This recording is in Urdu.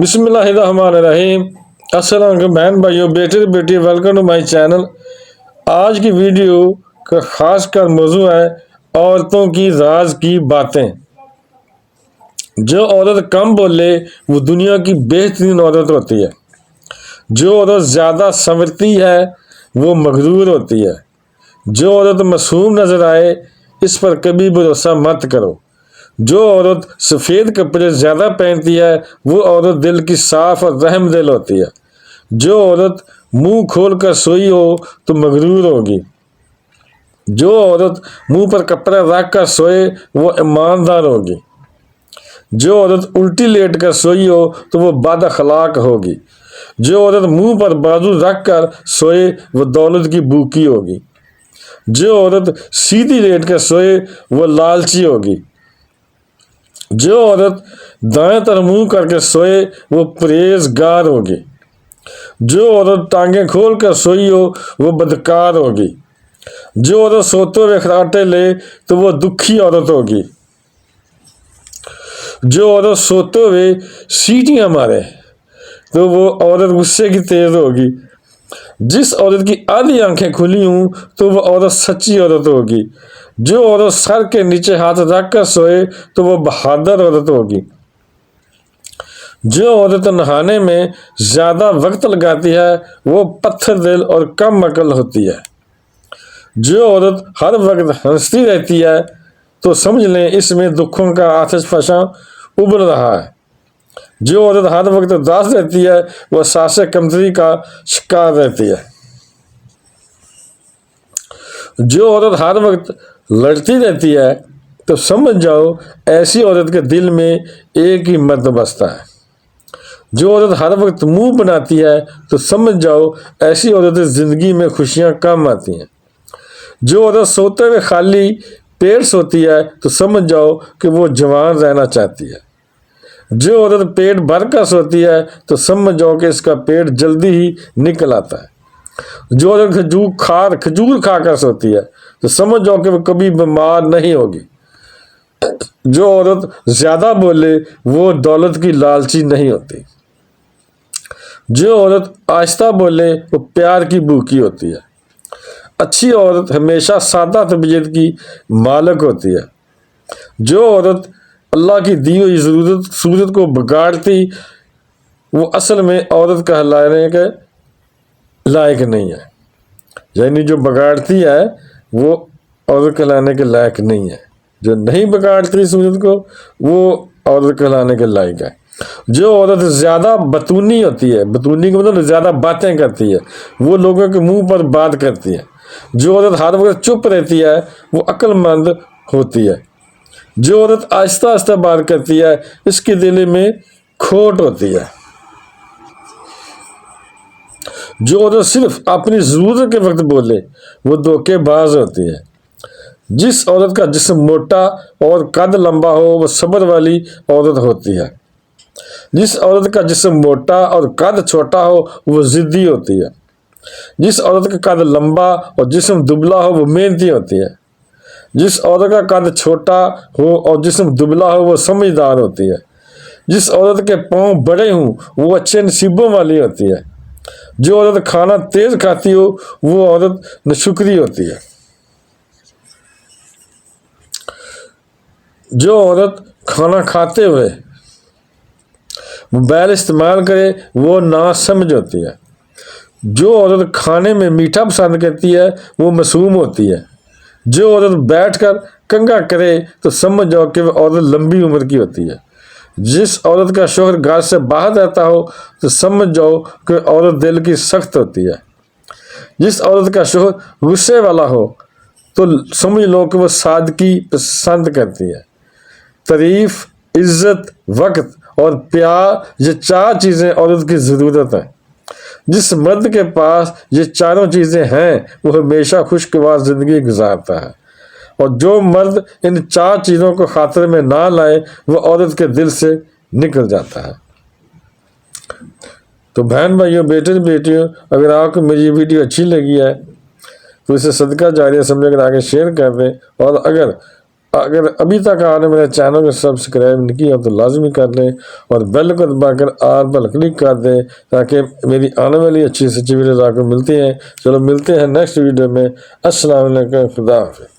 بسم اللہ الرحمن الرحیم۔ السلام علیکم بہن بھائیوں، بیٹے بیٹی، ویلکم ٹو مائی چینل۔ آج کی ویڈیو کا خاص کر موضوع ہے عورتوں کی راز کی باتیں۔ جو عورت کم بولے وہ دنیا کی بہترین عورت ہوتی ہے۔ جو عورت زیادہ سنورتی ہے وہ مغرور ہوتی ہے۔ جو عورت معصوم نظر آئے اس پر کبھی بھروسہ مت کرو۔ جو عورت سفید کپڑے زیادہ پہنتی ہے وہ عورت دل کی صاف اور رحم دل ہوتی ہے۔ جو عورت منہ کھول کر سوئی ہو تو مغرور ہوگی۔ جو عورت منہ پر کپڑا رکھ کر سوئے وہ ایماندار ہوگی۔ جو عورت الٹی لیٹ کر سوئی ہو تو وہ بد اخلاق ہوگی۔ جو عورت منہ پر بازو رکھ کر سوئے وہ دولت کی بھوکی ہوگی۔ جو عورت سیدھی لیٹ کر سوئے وہ لالچی ہوگی۔ جو عورت دائیں طرف منہ کر کے سوئے وہ پرہیزگار ہوگی۔ جو عورت ٹانگیں کھول کر سوئی ہو وہ بدکار ہوگی۔ جو عورت سوتے ہوئے خراٹے لے تو وہ دکھی عورت ہوگی۔ جو عورت سوتے ہوئے سیٹیاں مارے تو وہ عورت غصے کی تیز ہوگی۔ جس عورت کی آدھی آنکھیں کھلی ہوں تو وہ عورت سچی عورت ہوگی۔ جو عورت سر کے نیچے ہاتھ رکھ کر سوئے تو وہ بہادر عورت ہوگی۔ جو عورت نہانے میں زیادہ وقت لگاتی ہے وہ پتھر دل اور کم عقل ہوتی ہے۔ جو عورت ہر وقت ہنستی رہتی ہے تو سمجھ لیں اس میں دکھوں کا آتش فشاں ابل رہا ہے۔ جو عورت ہر وقت اداس رہتی ہے وہ احساس کمتری کا شکار رہتی ہے۔ جو عورت ہر وقت لڑتی رہتی ہے تو سمجھ جاؤ ایسی عورت کے دل میں ایک ہی مرد بستا ہے۔ جو عورت ہر وقت منہ بناتی ہے تو سمجھ جاؤ ایسی عورت زندگی میں خوشیاں کم آتی ہیں۔ جو عورت سوتے ہوئے خالی پیٹ سوتی ہے تو سمجھ جاؤ کہ وہ جوان رہنا چاہتی ہے۔ جو عورت پیٹ بھر کر سوتی ہے تو سمجھ جاؤ کہ اس کا پیٹ جلدی ہی نکل آتا ہے۔ جو عورت کھجور کھا کر سوتی ہے تو سمجھ جاؤ کہ وہ کبھی بیمار نہیں ہوگی۔ جو عورت زیادہ بولے وہ دولت کی لالچی نہیں ہوتی۔ جو عورت آہستہ بولے وہ پیار کی بھوکی ہوتی ہے۔ اچھی عورت ہمیشہ سادہ طبیعت کی مالک ہوتی ہے۔ جو عورت اللہ کی دی ہوئی صورت کو بگاڑتی وہ اصل میں عورت کہلانے کے لائق نہیں ہے۔ یعنی جو بگاڑتی ہے وہ عورت کہلانے کے لائق نہیں ہے۔ جو نہیں بگاڑتی صورت کو وہ عورت کہلانے کے لائق ہے۔ جو عورت زیادہ بتونی ہوتی ہے، بتونی کا مطلب زیادہ باتیں کرتی ہے، وہ لوگوں کے منہ پر بات کرتی ہے۔ جو عورت ہر وقت چپ رہتی ہے وہ عقل مند ہوتی ہے۔ جو عورت آہستہ آہستہ بات کرتی ہے اس کے دل میں کھوٹ ہوتی ہے۔ جو عورت صرف اپنی ضرورت کے وقت بولے وہ دھوکے باز ہوتی ہے۔ جس عورت کا جسم موٹا اور قد لمبا ہو وہ صبر والی عورت ہوتی ہے۔ جس عورت کا جسم موٹا اور قد چھوٹا ہو وہ ضدی ہوتی ہے۔ جس عورت کا قد لمبا اور جسم دبلا ہو وہ محنتی ہوتی ہے۔ جس عورت کا قد چھوٹا ہو اور جسم دبلا ہو وہ سمجھدار ہوتی ہے۔ جس عورت کے پاؤں بڑے ہوں وہ اچھے نصیبوں والی ہوتی ہے۔ جو عورت کھانا تیز کھاتی ہو وہ عورت ناشکری ہوتی ہے۔ جو عورت کھانا کھاتے ہوئے موبائل استعمال کرے وہ ناسمجھ ہوتی ہے۔ جو عورت کھانے میں میٹھا پسند کرتی ہے وہ معصوم ہوتی ہے۔ جو عورت بیٹھ کر کنگھا کرے تو سمجھ جاؤ کہ وہ عورت لمبی عمر کی ہوتی ہے۔ جس عورت کا شوہر گھر سے باہر رہتا ہو تو سمجھ جاؤ کہ عورت دل کی سخت ہوتی ہے۔ جس عورت کا شوہر غصے والا ہو تو سمجھ لو کہ وہ سادگی پسند کرتی ہے۔ تعریف، عزت، وقت اور پیار یہ چار چیزیں عورت کی ضرورت ہیں۔ جس مرد کے پاس یہ چاروں چیزیں ہیں وہ ہمیشہ خوشگوار زندگی گزارتا ہے، اور جو مرد ان چار چیزوں کو خاطر میں نہ لائے وہ عورت کے دل سے نکل جاتا ہے۔ تو بہن بھائیوں، بیٹے بیٹیوں، اگر آپ کو میری یہ ویڈیو اچھی لگی ہے تو اسے صدقہ جاریہ سمجھ کر آگے شیئر کر دیں، اور اگر اگر ابھی تک آپ نے میرے چینل کو سبسکرائب نہیں کیا تو لازمی کر لیں اور بیل کو دبا کر آل پر کلک کر دیں تاکہ میری آنے والی اچھی سے اچھی ویڈیوز آپ کو ملتی ہیں۔ چلو ملتے ہیں نیکسٹ ویڈیو میں۔ السلام علیکم، خدا حافظ۔